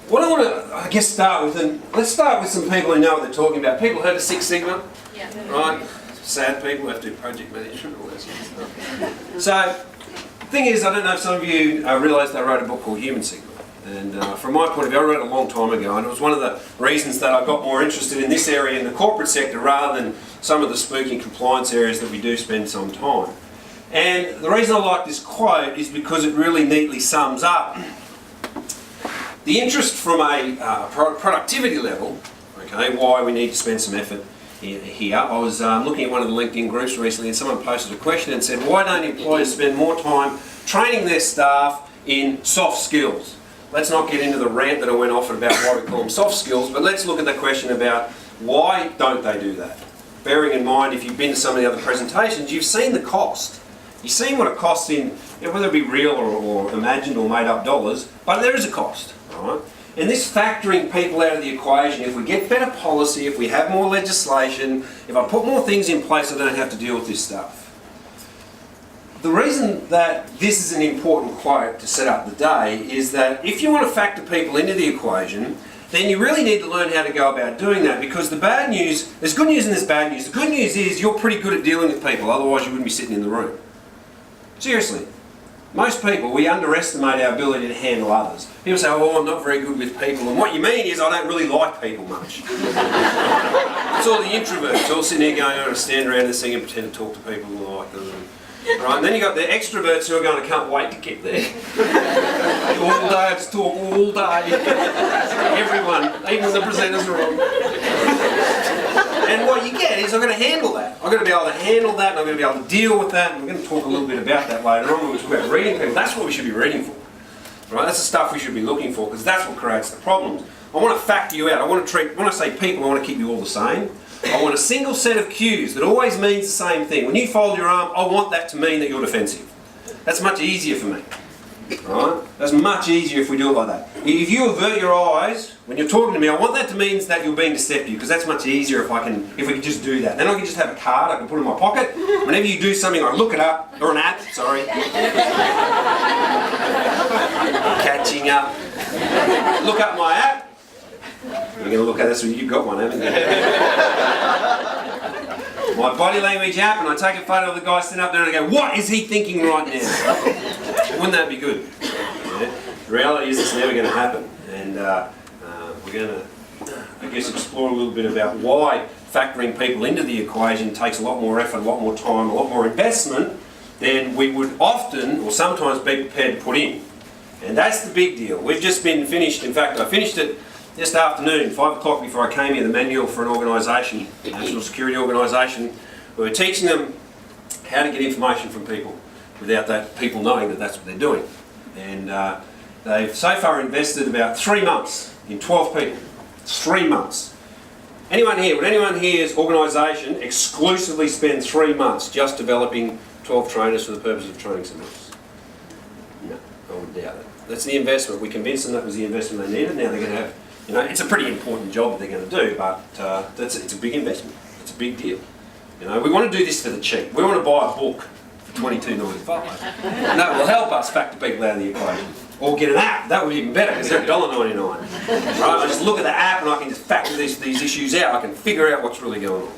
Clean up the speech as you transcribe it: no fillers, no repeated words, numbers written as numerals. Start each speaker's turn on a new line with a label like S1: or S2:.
S1: what I want to, I guess, start with, and let's start with some people who know what they're talking about. People heard of Six Sigma?
S2: Yeah.
S1: Right? Sad people who have to do project management and all that sort of stuff. So, the thing is, I don't know if some of you realised I wrote a book called Human Sigma. And from my point of view, I wrote it a long time ago, and it was one of the reasons that I got more interested in this area in the corporate sector rather than some of the spooky compliance areas that we do spend some time. And the reason I like this quote is because it really neatly sums up the interest from a productivity level, okay, why we need to spend some effort here. I was looking at one of the LinkedIn groups recently and someone posted a question and said, why don't employers spend more time training their staff in soft skills? Let's not get into the rant that I went off about why we call them soft skills, but let's look at the question about why don't they do that? Bearing in mind, if you've been to some of the other presentations, you've seen the cost. You've seen what it costs in, whether it be real or imagined or made up dollars, but there is a cost, right? And this factoring people out of the equation, if we get better policy, if we have more legislation, if I put more things in place, I don't have to deal with this stuff. The reason that this is an important quote to set up the day is that if you want to factor people into the equation, then you really need to learn how to go about doing that, because the bad news, there's good news and there's bad news. The good news is you're pretty good at dealing with people, otherwise you wouldn't be sitting in the room. Seriously. Most people, we underestimate our ability to handle others. People say, oh, I'm not very good with people, and what you mean is I don't really like people much. It's all the introverts all sitting here going, I'm going to stand around this thing and pretend to talk to people who like them. Right, and then you've got the extroverts who are going, I can't wait to get there. All day, I just talk all day. Everyone, even the presenters are wrong. And what you get is I'm going to handle that. I'm going to be able to handle that, and I'm going to be able to deal with that, and we're going to talk a little bit about that later on when we talk about reading people. That's what we should be reading for. Right, that's the stuff we should be looking for, because that's what creates the problems. I want to factor you out. I want to treat, when I say people, I want to keep you all the same. I want a single set of cues that always means the same thing. When you fold your arm, I want that to mean that you're defensive. That's much easier for me. Right? That's much easier if we do it like that. If you avert your eyes when you're talking to me, I want that to mean that you're being deceptive, because that's much easier if we can just do that. Then I can just have a card I can put in my pocket. Whenever you do something, I look it up, or an app, sorry. Catching up. Look up my app. You're going to look at this when you've got one, haven't you? My body language app, and I take a photo of the guy sitting up there and I go, what is he thinking right now? Wouldn't that be good? Yeah. The reality is it's never going to happen. And we're going to, I guess, explore a little bit about why factoring people into the equation takes a lot more effort, a lot more time, a lot more investment than we would often or sometimes be prepared to put in. And that's the big deal. We've just been finished, in fact, I finished it this afternoon, 5 o'clock before I came here, the manual for an organisation, a national security organisation. We were teaching them how to get information from people without that people knowing that that's what they're doing. And they've so far invested about 3 months in 12 people. 3 months. Would anyone here's organisation exclusively spend 3 months just developing 12 trainers for the purpose of training someone else? No, I would doubt it. That's the investment. We convinced them that was the investment they needed. Now they're going to have, it's a pretty important job that they're going to do, but it's a big investment. It's a big deal. We want to do this for the cheap. We want to buy a book for $22.95. And that will help us factor people out of the equation. Or get an app. That would be even better, because they're $1.99. Right? I just look at the app and I can just factor these issues out. I can figure out what's really going on.